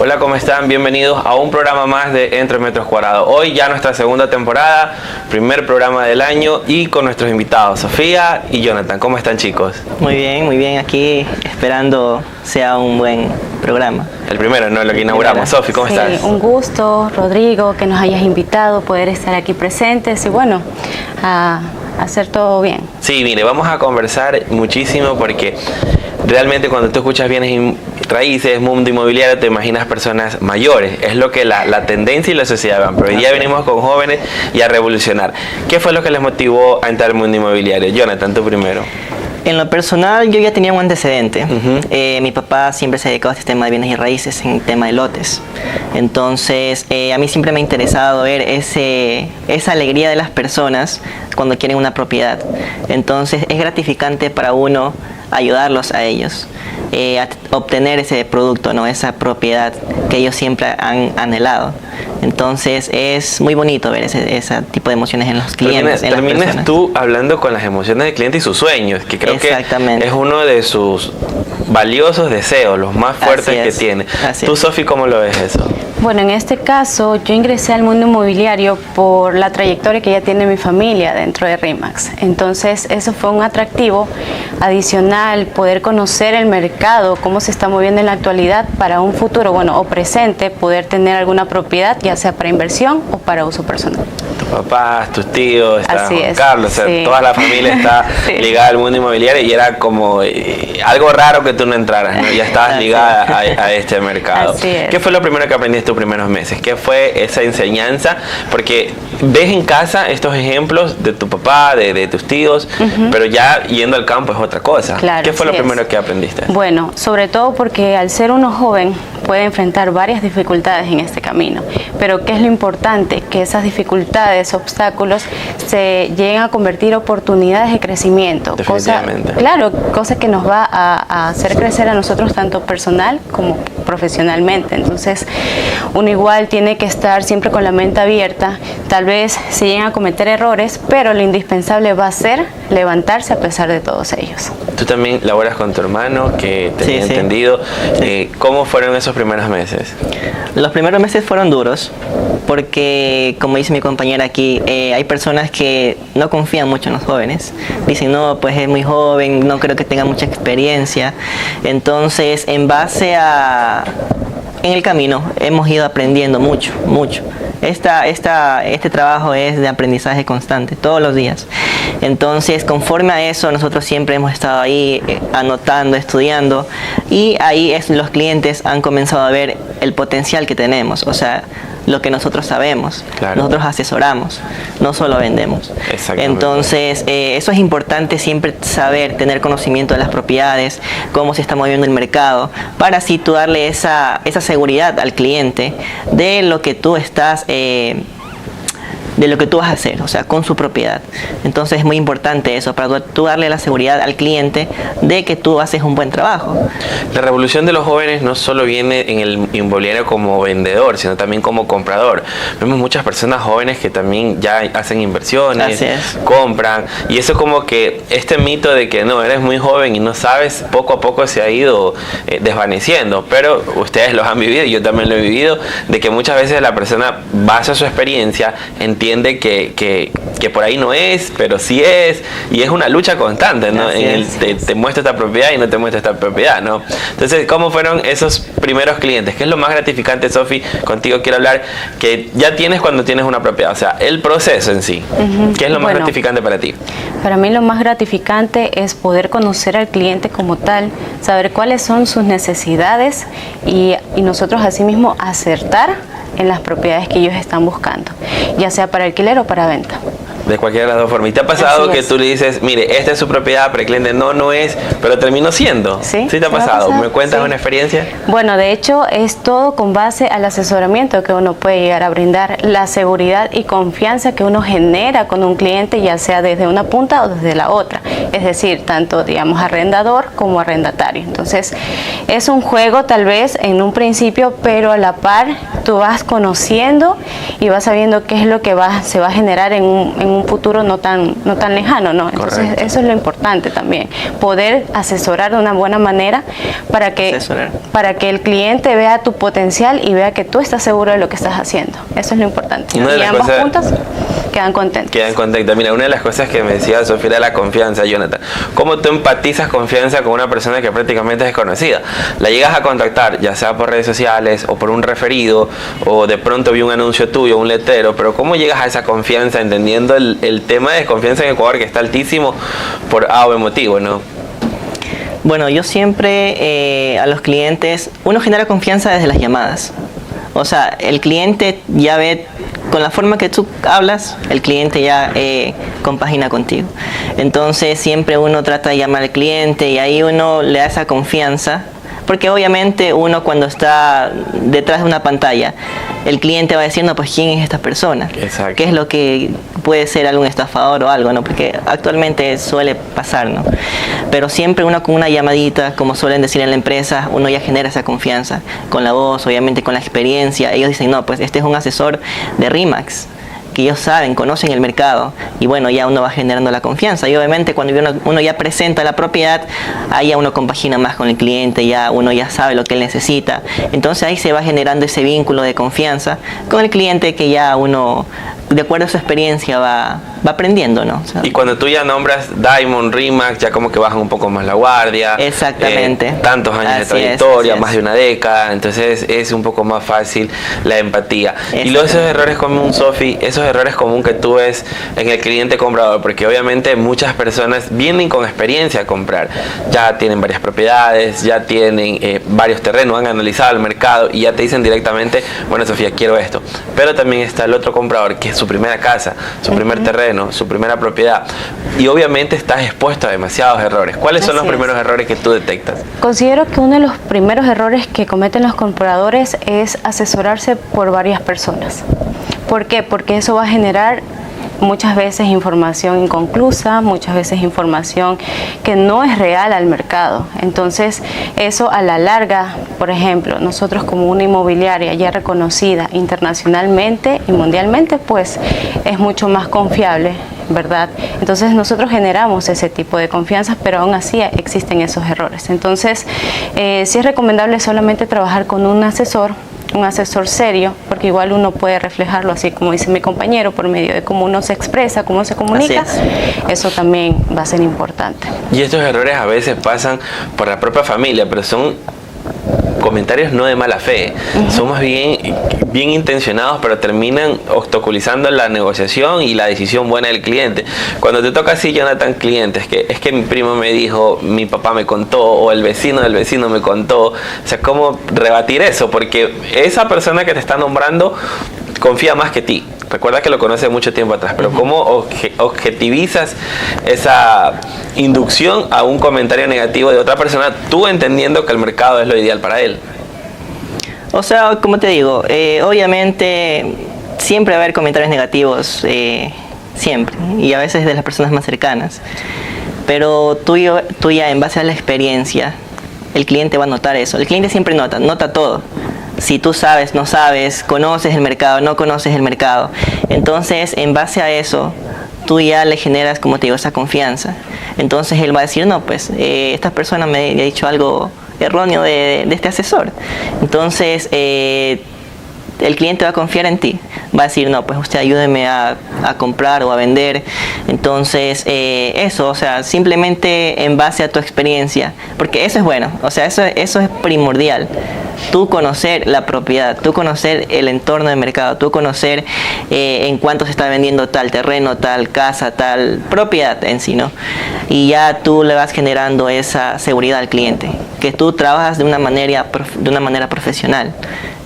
Hola, ¿cómo están? Bienvenidos a un programa más de Entre Metros Cuadrados. Hoy ya nuestra segunda temporada, primer programa del año y con nuestros invitados, Sofía y Jonathan. ¿Cómo están, chicos? Muy bien, aquí esperando sea un buen programa. El primero, ¿no? Lo que inauguramos. Sofi, ¿cómo estás? Un gusto, Rodrigo, que nos hayas invitado, poder estar aquí presentes y bueno, a hacer todo bien. Sí, mire, vamos a conversar muchísimo porque realmente cuando tú escuchas bienes raíces, mundo inmobiliario, te imaginas personas mayores. Es lo que la tendencia y la sociedad van. Pero hoy día venimos con jóvenes y a revolucionar. ¿Qué fue lo que les motivó a entrar al mundo inmobiliario? Jonathan, tú primero. En lo personal, yo ya tenía un antecedente. Mi papá siempre se dedicó a este tema de bienes y raíces, en el tema de lotes. Entonces, a mí siempre me ha interesado ver esa alegría de las personas cuando quieren una propiedad. Entonces, es gratificante para uno ayudarlos a ellos a obtener ese producto, ¿no? Esa propiedad que ellos siempre han anhelado. Entonces es muy bonito ver ese tipo de emociones en los clientes. Terminas tú hablando con las emociones del cliente y sus sueños, que creo que es uno de sus valiosos deseos, los más fuertes que tiene. ¿Tú, Sofi, cómo lo ves eso? Bueno, en este caso yo ingresé al mundo inmobiliario por la trayectoria que ya tiene mi familia dentro de RE/MAX. Entonces eso fue un atractivo adicional, poder conocer el mercado, cómo se está moviendo en la actualidad para un futuro, bueno, o presente, poder tener alguna propiedad, ya sea para inversión o para uso personal. Tus papás, tus tíos, está Juan Carlos, sí. O sea, toda la familia está ligada al mundo inmobiliario y era como algo raro que tú no entraras, ¿no? Ya estabas ligada a este mercado. ¿Qué fue lo primero que aprendiste tus primeros meses? ¿Qué fue esa enseñanza? Porque ves en casa estos ejemplos de tu papá, de tus tíos, pero ya yendo al campo es otra cosa. Claro, ¿Qué fue lo primero que aprendiste? Bueno, sobre todo porque al ser uno joven puede enfrentar varias dificultades en este camino, pero ¿qué es lo importante? Que esas dificultades, obstáculos, se lleguen a convertir en oportunidades de crecimiento. Definitivamente. Cosa que nos va a hacer crecer a nosotros tanto personal como profesionalmente. Entonces, uno igual tiene que estar siempre con la mente abierta. Tal vez se lleguen a cometer errores, pero lo indispensable va a ser levantarse a pesar de todos ellos. Tú también laboras con tu hermano, que te he entendido. ¿Cómo fueron esos primeros meses? Los primeros meses fueron duros porque, como dice mi compañera aquí, hay personas que no confían mucho en los jóvenes. Dicen, no, pues es muy joven, no creo que tenga mucha experiencia. Entonces, en base en el camino hemos ido aprendiendo mucho. Este trabajo es de aprendizaje constante, todos los días. Entonces, conforme a eso, nosotros siempre hemos estado ahí anotando, estudiando, y ahí los clientes han comenzado a ver el potencial que tenemos, o sea, lo que nosotros sabemos. Nosotros asesoramos, no solo vendemos. Entonces, eso es importante siempre saber, tener conocimiento de las propiedades, cómo se está moviendo el mercado, para así tú darle esa seguridad al cliente de lo que tú estás de lo que tú vas a hacer, o sea, con su propiedad. Entonces es muy importante eso, para tú darle la seguridad al cliente de que tú haces un buen trabajo. La revolución de los jóvenes no solo viene en el inmobiliario como vendedor, sino también como comprador. Vemos muchas personas jóvenes que también ya hacen inversiones, compran, y eso como que este mito de que no, eres muy joven y no sabes, poco a poco se ha ido desvaneciendo, pero ustedes los han vivido y yo también lo he vivido, de que muchas veces la persona basa su experiencia, entiende que por ahí no es, pero sí es, y es una lucha constante, ¿no? Te muestro esta propiedad y no te muestro esta propiedad, ¿no? Entonces, ¿cómo fueron esos primeros clientes? ¿Qué es lo más gratificante, Sofi? Contigo quiero hablar, que ya tienes cuando tienes una propiedad, o sea, el proceso en sí. ¿Qué es lo más gratificante para ti? Para mí lo más gratificante es poder conocer al cliente como tal, saber cuáles son sus necesidades y nosotros asimismo acertar en las propiedades que ellos están buscando, ya sea para alquiler o para venta. De cualquiera de las dos formas. ¿Y te ha pasado que tú le dices, mire, esta es su propiedad, pero el cliente no es, pero terminó siendo? Sí. ¿Sí te ha pasado? ¿Me cuentas una experiencia? Bueno, de hecho es todo con base al asesoramiento que uno puede llegar a brindar, la seguridad y confianza que uno genera con un cliente, ya sea desde una punta o desde la otra. es decir, tanto digamos arrendador como arrendatario. Entonces es un juego tal vez en un principio, pero a la par tú vas conociendo y vas sabiendo qué es lo que se va a generar en un futuro no tan lejano, ¿no? Entonces Correcto. eso es lo importante también, poder asesorar de una buena manera para que el cliente vea tu potencial y vea que tú estás seguro de lo que estás haciendo. Eso es lo importante. Y ambas juntas quedan contentos. Quedan contentos. Mira, una de las cosas que me decía Sofía era la confianza, Jonathan. ¿Cómo tú empatizas confianza con una persona que prácticamente es desconocida? La llegas a contactar, ya sea por redes sociales o por un referido, o de pronto vi un anuncio tuyo, un letrero, pero ¿cómo llegas a esa confianza entendiendo el tema de desconfianza en Ecuador que está altísimo por A o B motivo, ¿no? Bueno, yo siempre a los clientes, uno genera confianza desde las llamadas. O sea, el cliente ya ve, con la forma que tú hablas, el cliente ya compagina contigo. Entonces siempre uno trata de llamar al cliente y ahí uno le da esa confianza. Porque obviamente uno cuando está detrás de una pantalla, el cliente va diciendo, pues, ¿quién es esta persona? Exacto. ¿Qué es lo que puede ser algún estafador o algo, ¿no? Porque actualmente suele pasar, ¿no? Pero siempre uno con una llamadita, como suelen decir en la empresa, uno ya genera esa confianza. Con la voz, obviamente con la experiencia. Ellos dicen, no, pues este es un asesor de RE/MAX, que ellos saben, conocen el mercado, y bueno, ya uno va generando la confianza. Y obviamente cuando uno ya presenta la propiedad, ahí ya uno compagina más con el cliente, ya uno ya sabe lo que él necesita. Entonces ahí se va generando ese vínculo de confianza con el cliente, que ya uno, de acuerdo a su experiencia, va aprendiendo, ¿no? O sea, y cuando tú ya nombras Diamond, RE/MAX, ya como que bajan un poco más la guardia. Exactamente. Tantos años de trayectoria, más de una década, entonces es un poco más fácil la empatía. Y luego esos errores comunes, Sofi, esos errores comunes que tú ves en el cliente comprador, porque obviamente muchas personas vienen con experiencia a comprar, ya tienen varias propiedades, ya tienen varios terrenos, han analizado el mercado y ya te dicen directamente, bueno, Sofía, quiero esto. Pero también está el otro comprador, que es su primera casa, su primer terreno, su primera propiedad, y obviamente estás expuesto a demasiados errores. ¿Cuáles son los primeros errores que tú detectas? Considero que uno de los primeros errores que cometen los compradores es asesorarse por varias personas. ¿Por qué? Porque eso va a generar muchas veces información inconclusa, muchas veces información que no es real al mercado. Entonces, eso a la larga, por ejemplo, nosotros como una inmobiliaria ya reconocida internacionalmente y mundialmente, pues es mucho más confiable, ¿verdad? Entonces nosotros generamos ese tipo de confianza, pero aún así existen esos errores. Entonces, sí es recomendable solamente trabajar con un asesor serio, porque igual uno puede reflejarlo, así como dice mi compañero, por medio de cómo uno se expresa, cómo se comunica. Eso también va a ser importante. Y estos errores a veces pasan por la propia familia, pero son comentarios no de mala fe, son más bien intencionados, pero terminan obstaculizando la negociación y la decisión buena del cliente. Cuando te toca así, Jonathan, clientes, es que mi primo me dijo, mi papá me contó, o el vecino del vecino me contó, o sea, ¿cómo rebatir eso? Porque esa persona que te está nombrando confía más que ti. Recuerda que lo conoce mucho tiempo atrás, pero ¿cómo objetivizas esa inducción a un comentario negativo de otra persona, tú entendiendo que el mercado es lo ideal para él? O sea, como te digo, obviamente siempre va a haber comentarios negativos, siempre, y a veces de las personas más cercanas. Pero tú ya en base a la experiencia, el cliente va a notar eso. El cliente siempre nota todo. Si tú sabes, no sabes, conoces el mercado, no conoces el mercado. Entonces, en base a eso, tú ya le generas, como te digo, esa confianza. Entonces él va a decir, no, pues esta persona me ha dicho algo erróneo de este asesor. Entonces, el cliente va a confiar en ti. Va a decir, no, pues usted ayúdeme a comprar o a vender. Entonces, eso, o sea, simplemente en base a tu experiencia, porque eso es bueno, o sea, eso es primordial. Tú conocer la propiedad, tú conocer el entorno del mercado, tú conocer en cuánto se está vendiendo tal terreno, tal casa, tal propiedad en sí, ¿no? Y ya tú le vas generando esa seguridad al cliente, que tú trabajas de una manera profesional.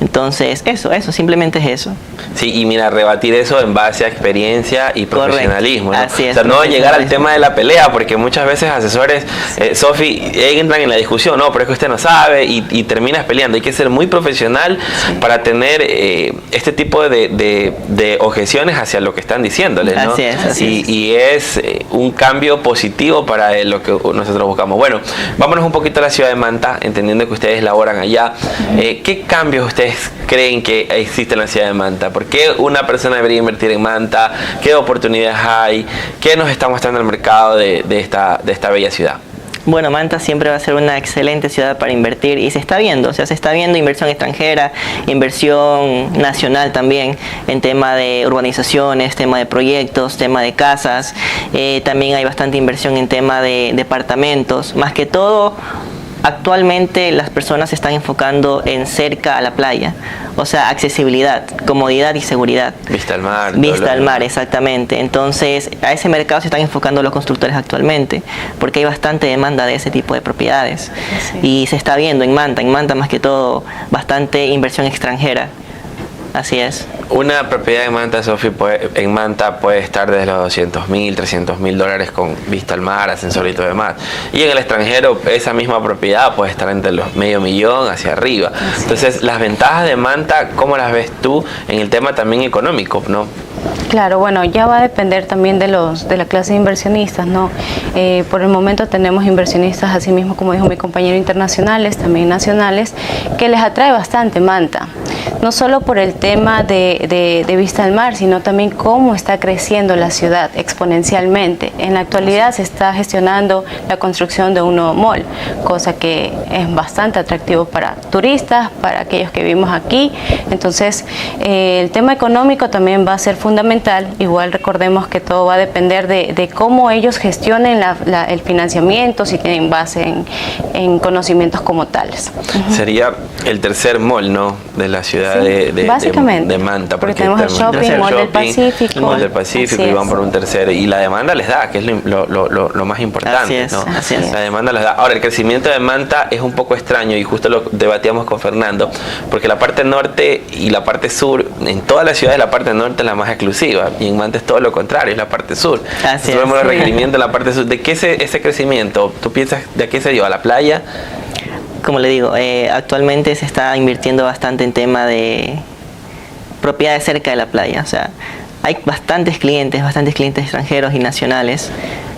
Entonces, eso, simplemente es eso. Sí, y mira, rebatir eso en base a experiencia y profesionalismo, ¿no? Así es, o sea, no llegar al tema de la pelea, porque muchas veces asesores, Sofi, entran en la discusión, no, pero es que usted no sabe, y terminas peleando. Hay que ser muy profesional para tener este tipo de objeciones hacia lo que están diciéndole, ¿no? Y es un cambio positivo para lo que nosotros buscamos. Bueno, vámonos un poquito a la ciudad de Manta, entendiendo que ustedes laboran allá. ¿Qué cambios ustedes creen que existen en la ciudad de Manta? ¿Por qué una persona debería invertir en Manta? ¿Qué oportunidades hay? ¿Qué nos está mostrando el mercado de esta bella ciudad? Bueno, Manta siempre va a ser una excelente ciudad para invertir y se está viendo, o sea, se está viendo inversión extranjera, inversión nacional también en tema de urbanizaciones, tema de proyectos, tema de casas, también hay bastante inversión en tema de departamentos, más que todo. Actualmente las personas se están enfocando en cerca a la playa, o sea, accesibilidad, comodidad y seguridad. Vista al mar. Vista al mar, exactamente. Entonces, a ese mercado se están enfocando los constructores actualmente, porque hay bastante demanda de ese tipo de propiedades. Sí. Y se está viendo en Manta más que todo, bastante inversión extranjera. Así es. Una propiedad en Manta, Sofi, en Manta puede estar desde los $200,000, $300,000 con vista al mar, ascensor y todo demás. Y en el extranjero, esa misma propiedad puede estar entre los $500,000 hacia arriba. Así. Entonces, las ventajas de Manta, ¿cómo las ves tú en el tema también económico, no? Claro, bueno, ya va a depender también de la clase de inversionistas, ¿no? Por el momento tenemos inversionistas, así mismo como dijo mi compañero, internacionales, también nacionales, que les atrae bastante Manta. No solo por el tema de vista al mar, sino también cómo está creciendo la ciudad exponencialmente. En la actualidad se está gestionando la construcción de un nuevo mall, cosa que es bastante atractivo para turistas, para aquellos que vivimos aquí. Entonces, el tema económico también va a ser fundamental. Igual recordemos que todo va a depender de cómo ellos gestionen el financiamiento, si tienen base en conocimientos como tales. Sería el tercer mall, ¿no?, de la ciudad de Manta. Porque tenemos el shopping, Mall del Pacífico. Mall del Pacífico, y van por un tercero. Y la demanda les da, que es lo más importante. Así es, ¿no? así es. La demanda les da. Ahora, el crecimiento de Manta es un poco extraño, y justo lo debatíamos con Fernando, porque la parte norte y la parte sur, en todas las ciudades la parte norte es la más exclusiva, y en Manta es todo lo contrario, es la parte sur. Así vemos los requerimientos de la parte sur. ¿De qué ese crecimiento? ¿Tú piensas de qué se dio? ¿A la playa? Como le digo, actualmente se está invirtiendo bastante en tema de propiedades cerca de la playa. O sea, hay bastantes clientes extranjeros y nacionales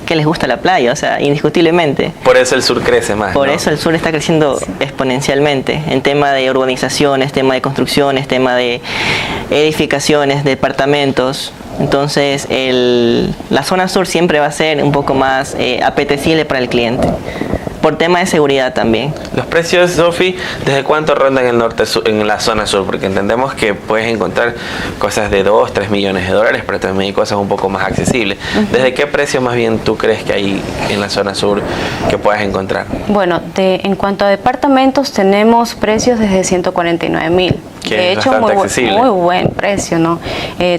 que les gusta la playa, o sea, indiscutiblemente. Por eso el sur crece más, Por ¿no? eso el sur está creciendo exponencialmente en tema de urbanizaciones, tema de construcciones, tema de edificaciones, departamentos. Entonces, la zona sur siempre va a ser un poco más apetecible para el cliente, por tema de seguridad también. Los precios, Sofi, ¿desde cuánto rondan en la zona sur? Porque entendemos que puedes encontrar cosas de $2-3 millones, pero también hay cosas un poco más accesibles. ¿Desde qué precio más bien tú crees que hay en la zona sur que puedas encontrar? Bueno, en cuanto a departamentos, tenemos precios desde $149,000. De hecho, muy buen precio, ¿no?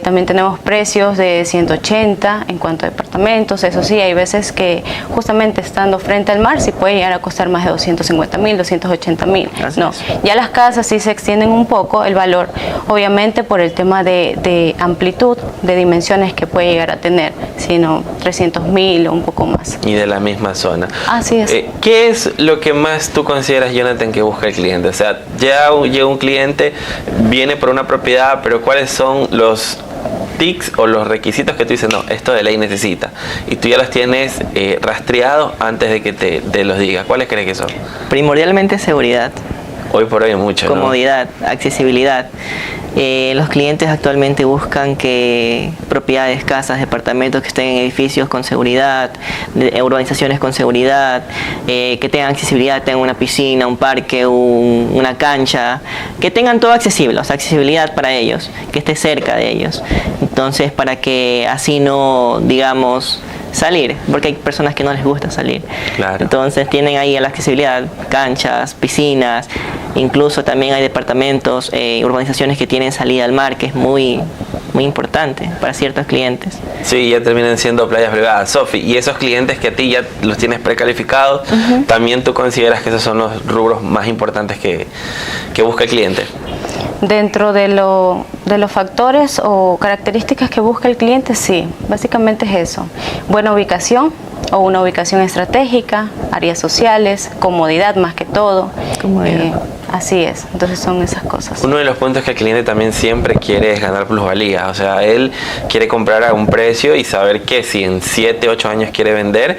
También tenemos precios de 180 en cuanto a departamentos. Eso sí, hay veces que justamente estando frente al mar sí puede llegar a costar más de 250,000, 280,000. No, ya las casas sí se extienden un poco el valor, obviamente por el tema de amplitud, de dimensiones que puede llegar a tener, sino 300,000 o un poco más. Y de la misma zona. Así es. ¿Qué es lo que más tú consideras, Jonathan, que busca el cliente? O sea, ya llega un cliente, viene por una propiedad, pero ¿cuáles son los tics o los requisitos que tú dices, no, esto de ley necesita? Y tú ya los tienes rastreados antes de que te los diga. ¿Cuáles crees que son? Primordialmente seguridad. Hoy por hoy mucho, comodidad, ¿no? Accesibilidad. Los clientes actualmente buscan que propiedades, casas, departamentos que estén en edificios con seguridad, urbanizaciones con seguridad, que tengan accesibilidad, tengan una piscina, un parque, una cancha, que tengan todo accesible, o sea, accesibilidad para ellos, que esté cerca de ellos. Entonces, para que así no, digamos, salir, porque hay personas que no les gusta salir. Claro. Entonces tienen ahí la accesibilidad, canchas, piscinas, incluso también hay departamentos, urbanizaciones que tienen salida al mar, que es muy muy importante para ciertos clientes. Sí, ya terminan siendo playas privadas. Sofi, y esos clientes que a ti ya los tienes precalificados, ¿también tú consideras que esos son los rubros más importantes que busca el cliente? Dentro de los factores o características que busca el cliente, sí, básicamente es eso. Buena ubicación o una ubicación estratégica, áreas sociales, comodidad más que todo. Comodidad. Así es, entonces son esas cosas. Uno de los puntos que el cliente también siempre quiere es ganar plusvalía, o sea, él quiere comprar a un precio y saber que si en 7, 8 años quiere vender,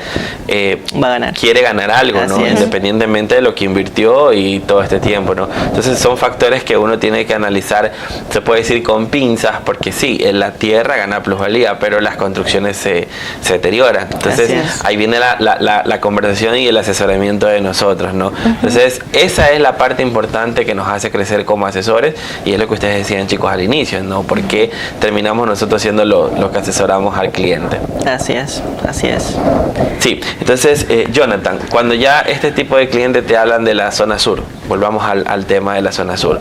va a ganar. Quiere ganar algo, ¿no? Independientemente de lo que invirtió y todo este tiempo, ¿no? Entonces son factores que uno tiene que analizar, se puede decir con pinzas, porque sí, en la tierra gana plusvalía, pero las construcciones se deterioran. Entonces ahí viene la conversación y el asesoramiento de nosotros, ¿no? Entonces esa es la parte importante que nos hace crecer como asesores, y es lo que ustedes decían, chicos, al inicio, ¿no? Porque terminamos nosotros siendo lo que asesoramos al cliente. Así es, así es. Sí, entonces, Jonathan, cuando ya este tipo de clientes te hablan de la zona sur, volvamos al tema de la zona sur,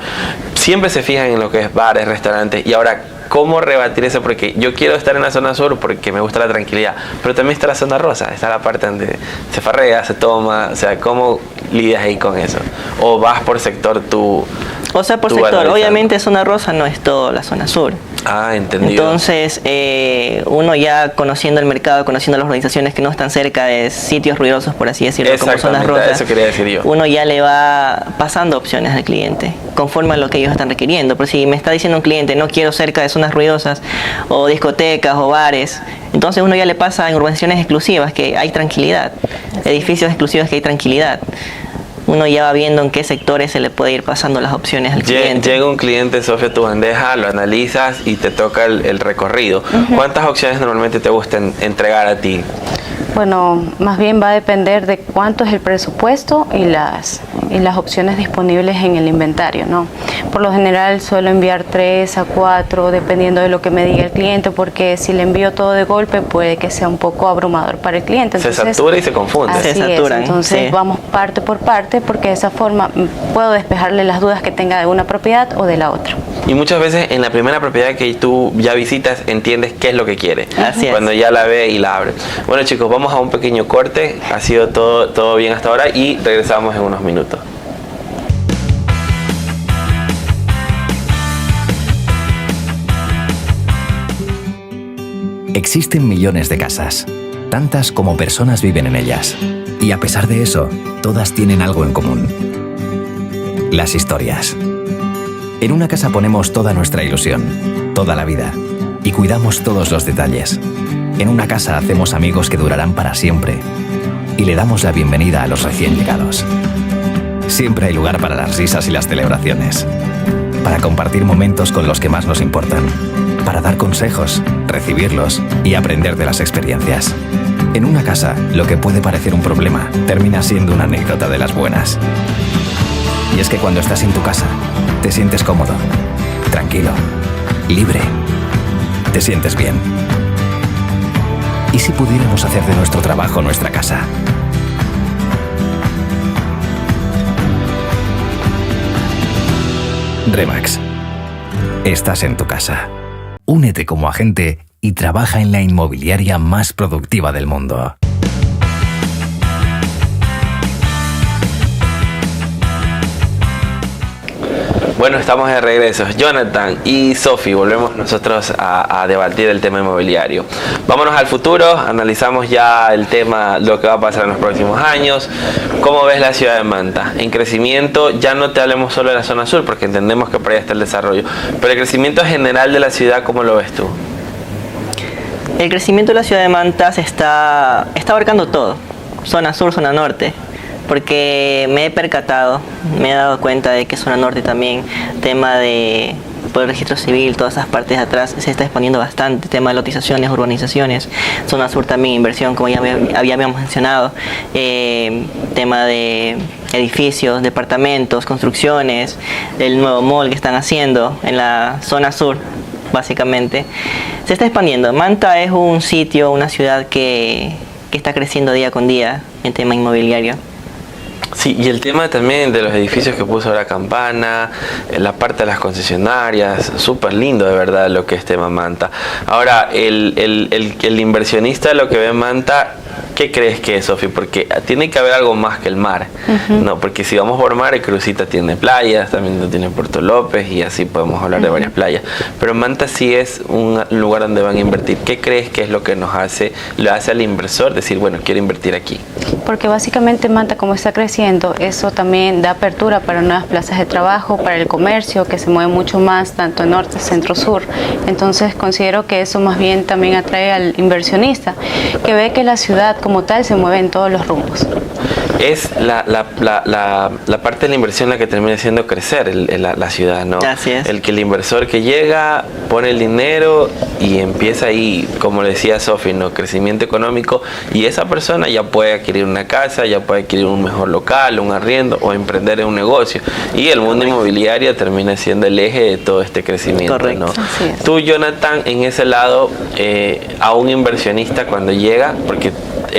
siempre se fijan en lo que es bares, restaurantes, y ahora, ¿cómo rebatir eso? Porque yo quiero estar en la zona sur porque me gusta la tranquilidad, pero también está la zona rosa, está la parte donde se farrea, se toma, o sea, ¿cómo lidias ahí con eso? ¿O vas por sector tú? O sea, por sector, obviamente zona rosa no es todo la zona sur. Ah, entendido. Entonces, uno ya conociendo el mercado, conociendo las organizaciones que no están cerca de sitios ruidosos, por así decirlo, como zonas rosas, eso quería decir yo. Uno ya le va pasando opciones al cliente, conforme a lo que ellos están requiriendo. Por si me está diciendo un cliente, no quiero cerca de zonas ruidosas, o discotecas, o bares, entonces uno ya le pasa en urbanizaciones exclusivas, que hay tranquilidad, edificios exclusivos que hay tranquilidad. Uno ya va viendo en qué sectores se le puede ir pasando las opciones al cliente. Llega un cliente, Sofía, a tu bandeja, lo analizas y te toca el recorrido. ¿Cuántas opciones normalmente te gusta entregar a ti? Bueno, más bien va a depender de cuánto es el presupuesto y las opciones disponibles en el inventario, ¿no? Por lo general suelo enviar 3 a 4, dependiendo de lo que me diga el cliente, porque si le envío todo de golpe puede que sea un poco abrumador para el cliente. Entonces, se satura y se confunde. Así es, entonces vamos parte por parte, porque de esa forma puedo despejarle las dudas que tenga de una propiedad o de la otra. Y muchas veces en la primera propiedad que tú ya visitas entiendes qué es lo que quiere. Así es. Cuando ya la ve y la abre. Bueno, chicos, vamos a un pequeño corte. Ha sido todo bien hasta ahora y regresamos en unos minutos. Existen millones de casas, tantas como personas viven en ellas. Y a pesar de eso, todas tienen algo en común: las historias. En una casa ponemos toda nuestra ilusión, toda la vida, y cuidamos todos los detalles. En una casa hacemos amigos que durarán para siempre, y le damos la bienvenida a los recién llegados. Siempre hay lugar para las risas y las celebraciones, para compartir momentos con los que más nos importan, para dar consejos, recibirlos y aprender de las experiencias. En una casa, lo que puede parecer un problema termina siendo una anécdota de las buenas. Y es que cuando estás en tu casa, te sientes cómodo, tranquilo, libre, te sientes bien. ¿Y si pudiéramos hacer de nuestro trabajo nuestra casa? Remax. Estás en tu casa. Únete como agente y trabaja en la inmobiliaria más productiva del mundo. Bueno, estamos de regreso. Jonathan y Sofi, volvemos nosotros a debatir el tema inmobiliario. Vámonos al futuro, analizamos ya el tema, lo que va a pasar en los próximos años. ¿Cómo ves la ciudad de Manta? En crecimiento, ya no te hablemos solo de la zona sur, porque entendemos que por ahí está el desarrollo, pero el crecimiento general de la ciudad, ¿cómo lo ves tú? El crecimiento de la ciudad de Manta está abarcando todo, zona sur, zona norte. Porque me he percatado, me he dado cuenta de que zona norte también, tema de por el registro civil, todas esas partes de atrás se está exponiendo bastante, tema de lotizaciones, urbanizaciones. Zona sur también, inversión, como ya habíamos mencionado, tema de edificios, departamentos, construcciones, el nuevo mall que están haciendo en la zona sur, básicamente. Se está expandiendo. Manta es un sitio, una ciudad que está creciendo día con día en tema inmobiliario. Sí, y el tema también de los edificios que puso ahora Campana, la parte de las concesionarias, súper lindo de verdad lo que es tema Manta. Ahora, el inversionista lo que ve en Manta, ¿qué crees que es, Sofi? Porque tiene que haber algo más que el mar, ¿no? Porque si vamos por mar, Crucita tiene playas, también tiene Puerto López y así podemos hablar de varias playas. Pero Manta sí es un lugar donde van a invertir. ¿Qué crees que es lo que le hace al inversor decir, bueno, quiero invertir aquí? Porque básicamente Manta, como está creciendo, eso también da apertura para nuevas plazas de trabajo, para el comercio, que se mueve mucho más, tanto en norte, centro, sur. Entonces considero que eso más bien también atrae al inversionista, que ve que la ciudad como tal se mueve en todos los rumbos. Es la parte de la inversión la que termina haciendo crecer la ciudad, ¿no? Así es. El que el inversor que llega pone el dinero y empieza ahí, como le decía Sofi, ¿no? Crecimiento económico, y esa persona ya puede adquirir una casa, ya puede adquirir un mejor local, un arriendo o emprender en un negocio, y el mundo inmobiliario termina siendo el eje de todo este crecimiento. Correcto. ¿no? Así es. Tú, Jonathan, en ese lado, a un inversionista cuando llega, porque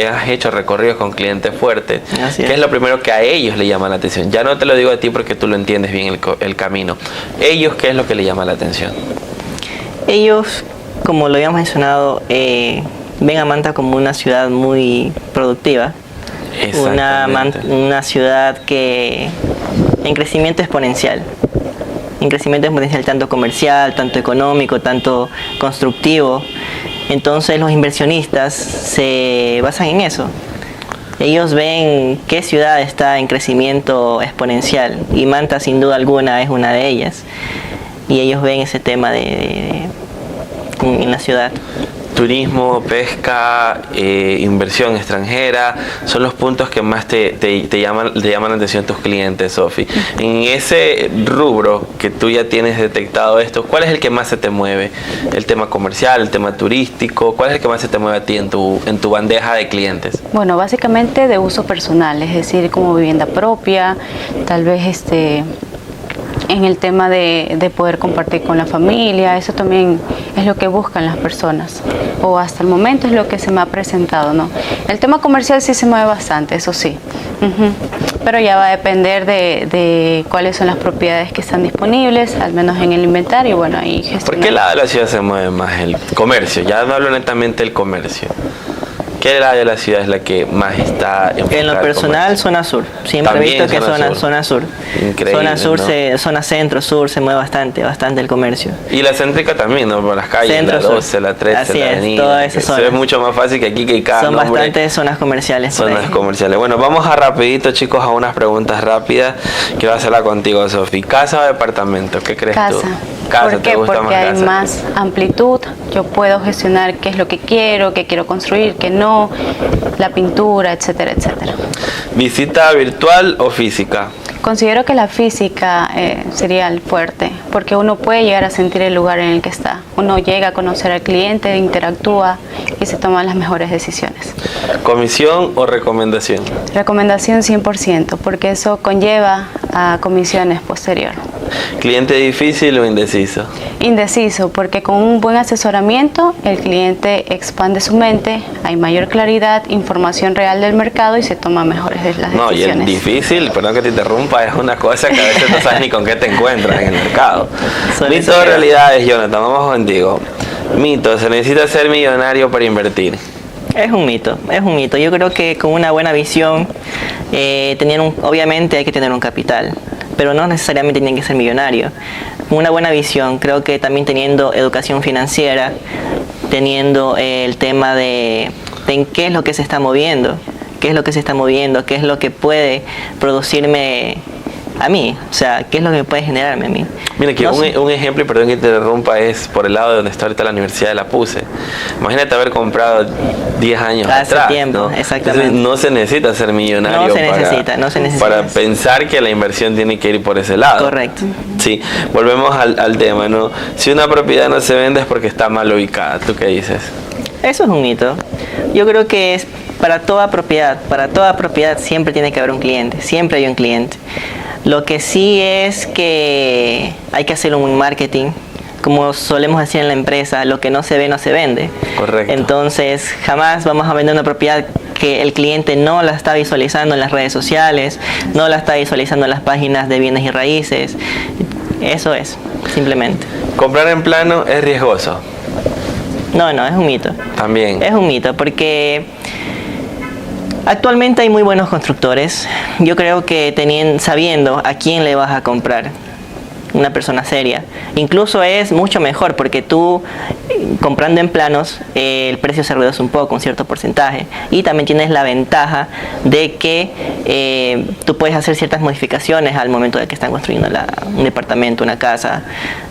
has hecho recorridos con clientes fuertes, ¿qué es lo primero que a ellos le llama la atención? Ya no te lo digo a ti porque tú lo entiendes bien el camino. ¿Ellos qué es lo que le llama la atención? Ellos, como lo habíamos mencionado, ven a Manta como una ciudad muy productiva, una ciudad que en crecimiento exponencial, tanto comercial, tanto económico, tanto constructivo. Entonces los inversionistas se basan en eso. Ellos ven qué ciudad está en crecimiento exponencial, y Manta sin duda alguna es una de ellas. Y ellos ven ese tema en la ciudad. Turismo, pesca, inversión extranjera, son los puntos que más te llaman la atención tus clientes, Sofi. En ese rubro que tú ya tienes detectado esto, ¿cuál es el que más se te mueve? ¿El tema comercial, el tema turístico? ¿Cuál es el que más se te mueve a ti en tu bandeja de clientes? Bueno, básicamente de uso personal, es decir, como vivienda propia, tal vez en el tema de poder compartir con la familia. Eso también es lo que buscan las personas, o hasta el momento es lo que se me ha presentado, ¿no? El tema comercial sí se mueve bastante, eso sí, pero ya va a depender de cuáles son las propiedades que están disponibles, al menos en el inventario. Bueno, ahí gestionar. ¿Por qué lado de la ciudad se mueve más el comercio? Ya no hablo netamente del comercio. ¿Qué área de la ciudad es la que más está enfocada? En lo personal, zona sur. Siempre he visto que zona sur. Increíble, zona sur, ¿no? Zona centro, sur, se mueve bastante el comercio. Y la céntrica también, ¿no? Por las calles, Centro, la 12, la 13, así la es, avenida. toda esa zona. Es mucho más fácil que aquí, que cada Son nombre. bastantes zonas comerciales. Zonas comerciales. Bueno, vamos a rapidito, chicos, a unas preguntas rápidas que va a hacerla contigo, Sofi. ¿Casa o departamento? ¿Qué crees tú? Casa. ¿Por qué? Porque hay más amplitud, yo puedo gestionar qué es lo que quiero construir, qué no, la pintura, etcétera, etcétera. ¿Visita virtual o física? Considero que la física sería el fuerte, porque uno puede llegar a sentir el lugar en el que está. Uno llega a conocer al cliente, interactúa y se toman las mejores decisiones. ¿Comisión o recomendación? Recomendación 100%, porque eso conlleva a comisiones posterior. ¿Cliente difícil o indeciso? Indeciso, porque con un buen asesoramiento el cliente expande su mente, hay mayor claridad, información real del mercado y se toman mejores las decisiones. No, y el difícil, perdón que te interrumpa, es una cosa que a veces no sabes ni con qué te encuentras en el mercado. Mito o realidades, Jonathan, vamos contigo. Mito, ¿se necesita ser millonario para invertir? Es un mito. Yo creo que con una buena visión, obviamente hay que tener un capital, pero no necesariamente tienen que ser millonario. Con una buena visión, creo que también teniendo educación financiera, teniendo el tema de qué es lo que se está moviendo, qué es lo que puede producirme a mí, o sea, qué es lo que puede generarme a mí. Mira, que un ejemplo, y perdón que te interrumpa, es por el lado de donde está ahorita la Universidad de la PUCE. Imagínate haber comprado 10 años atrás. Hace tiempo, ¿no? exactamente. Entonces, no se necesita ser millonario no se necesita. Para pensar que la inversión tiene que ir por ese lado. Correcto. Sí, volvemos al tema, ¿no? Si una propiedad no se vende es porque está mal ubicada. ¿Tú qué dices? Eso es un mito. Yo creo que es para toda propiedad siempre tiene que haber un cliente, siempre hay un cliente. Lo que sí es que hay que hacer un marketing, como solemos decir en la empresa, lo que no se ve no se vende. Correcto. Entonces jamás vamos a vender una propiedad que el cliente no la está visualizando en las redes sociales, no la está visualizando en las páginas de bienes y raíces. Eso es, simplemente. ¿Comprar en plano es riesgoso? No, es un mito. También. Es un mito porque actualmente hay muy buenos constructores. Yo creo que sabiendo a quién le vas a comprar, una persona seria. Incluso es mucho mejor porque tú comprando en planos el precio se reduce un poco, un cierto porcentaje, y también tienes la ventaja de que tú puedes hacer ciertas modificaciones al momento de que están construyendo un departamento, una casa.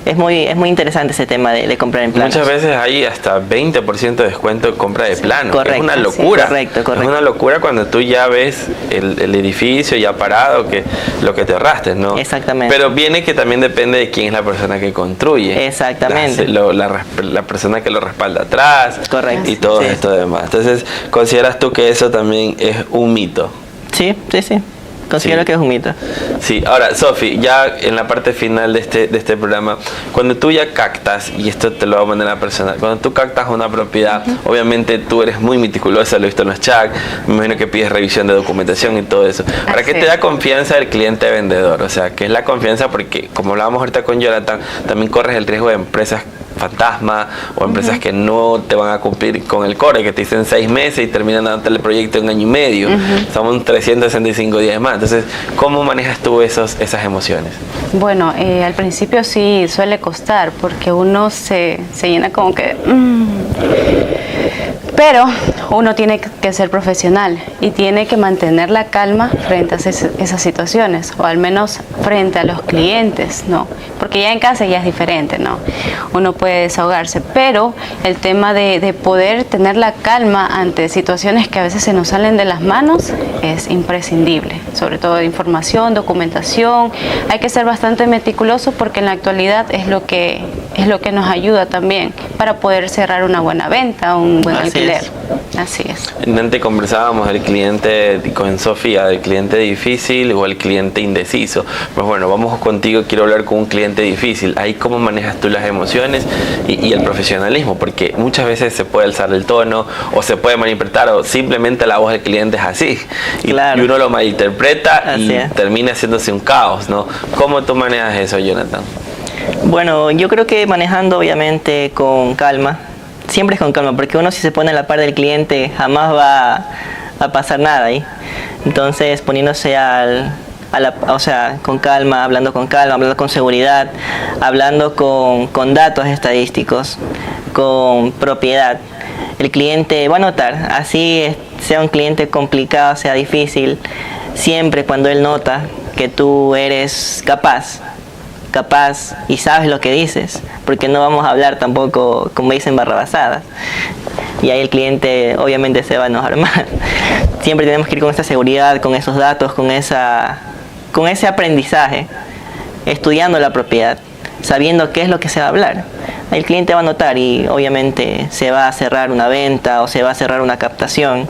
Es muy interesante ese tema de comprar en planos. Muchas veces hay hasta 20% de descuento en compra de planos. Correcto, es una locura. Correcto. Es una locura cuando tú ya ves el edificio ya parado, que lo que te ahorraste, ¿no? Exactamente. Pero viene que también depende de quién es la persona que construye. Exactamente. La persona que lo respalda atrás. Correcto. Y todo esto demás. Entonces, ¿consideras tú que eso también es un mito? Sí. Considero que es un mito. Sí, ahora, Sofi, ya en la parte final de este programa, cuando tú ya captas, y esto te lo voy a poner a la persona, cuando tú captas una propiedad, obviamente tú eres muy meticulosa, lo he visto en los chats, me imagino que pides revisión de documentación y todo eso. ¿Para qué te da confianza el cliente vendedor? O sea, ¿qué es la confianza? Porque, como hablábamos ahorita con Jonathan, también corres el riesgo de empresas fantasma o empresas que no te van a cumplir con el core, que te dicen 6 meses y terminan dándote el proyecto en 1 año y medio. Son 365 días más. Entonces, ¿cómo manejas tú esas emociones? Bueno, al principio sí suele costar porque uno se llena como que... Pero uno tiene que ser profesional y tiene que mantener la calma frente a esas situaciones, o al menos frente a los clientes, ¿no? Porque ya en casa ya es diferente, ¿no? Uno puede desahogarse, pero el tema de poder tener la calma ante situaciones que a veces se nos salen de las manos es imprescindible, sobre todo de información, documentación. Hay que ser bastante meticuloso porque en la actualidad es lo que nos ayuda también para poder cerrar una buena venta, un buen alquiler. Así es. Antes conversábamos del cliente con Sofía, del cliente difícil o el cliente indeciso. Pues bueno, vamos contigo, quiero hablar con un cliente difícil. Ahí, ¿cómo manejas tú las emociones y el profesionalismo? Porque muchas veces se puede alzar el tono o se puede malinterpretar, o simplemente la voz del cliente es así. Y uno lo malinterpreta y termina haciéndose un caos, ¿no? ¿Cómo tú manejas eso, Jonathan? Bueno, yo creo que manejando obviamente con calma. Siempre es con calma, porque uno, si se pone a la par del cliente, jamás va a pasar nada ahí. Entonces, poniéndose con calma, hablando con seguridad, hablando con datos estadísticos, con propiedad, el cliente va a notar. Así sea un cliente complicado, sea difícil, siempre cuando él nota que tú eres capaz y sabes lo que dices, porque no vamos a hablar tampoco, como dicen, barrabasadas, y ahí el cliente obviamente se va a enojar más. Siempre tenemos que ir con esa seguridad, con esos datos, con ese aprendizaje, estudiando la propiedad, sabiendo qué es lo que se va a hablar. Ahí el cliente va a notar y obviamente se va a cerrar una venta o se va a cerrar una captación,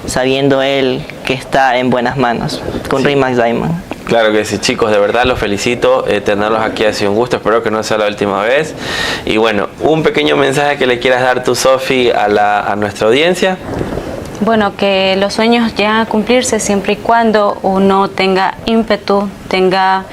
sabiendo él que está en buenas manos con RE/MAX Diamond. Claro que sí, chicos, de verdad los felicito, tenerlos aquí ha sido un gusto, espero que no sea la última vez. Y bueno, un pequeño mensaje que le quieras dar tú, Sofi, a nuestra audiencia. Bueno, que los sueños llegan a cumplirse siempre y cuando uno tenga ímpetu, tenga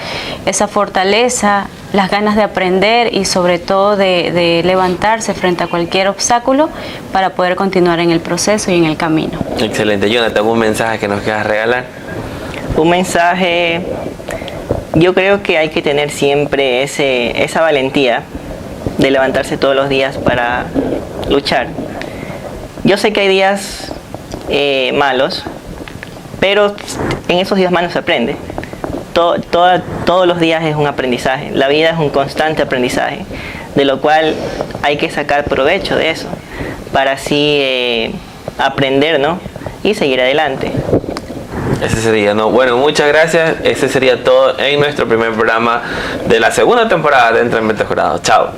esa fortaleza, las ganas de aprender y sobre todo de levantarse frente a cualquier obstáculo para poder continuar en el proceso y en el camino. Excelente. Jonathan, ¿un mensaje que nos quieras regalar? Un mensaje, yo creo que hay que tener siempre esa valentía de levantarse todos los días para luchar. Yo sé que hay días malos, pero en esos días malos se aprende. Todos los días es un aprendizaje, la vida es un constante aprendizaje, de lo cual hay que sacar provecho de eso, para así aprender, ¿no? Y seguir adelante. Ese sería, ¿no? Bueno, muchas gracias. Ese sería todo en nuestro primer programa de la segunda temporada de Entre Mentes Jurados. Chao.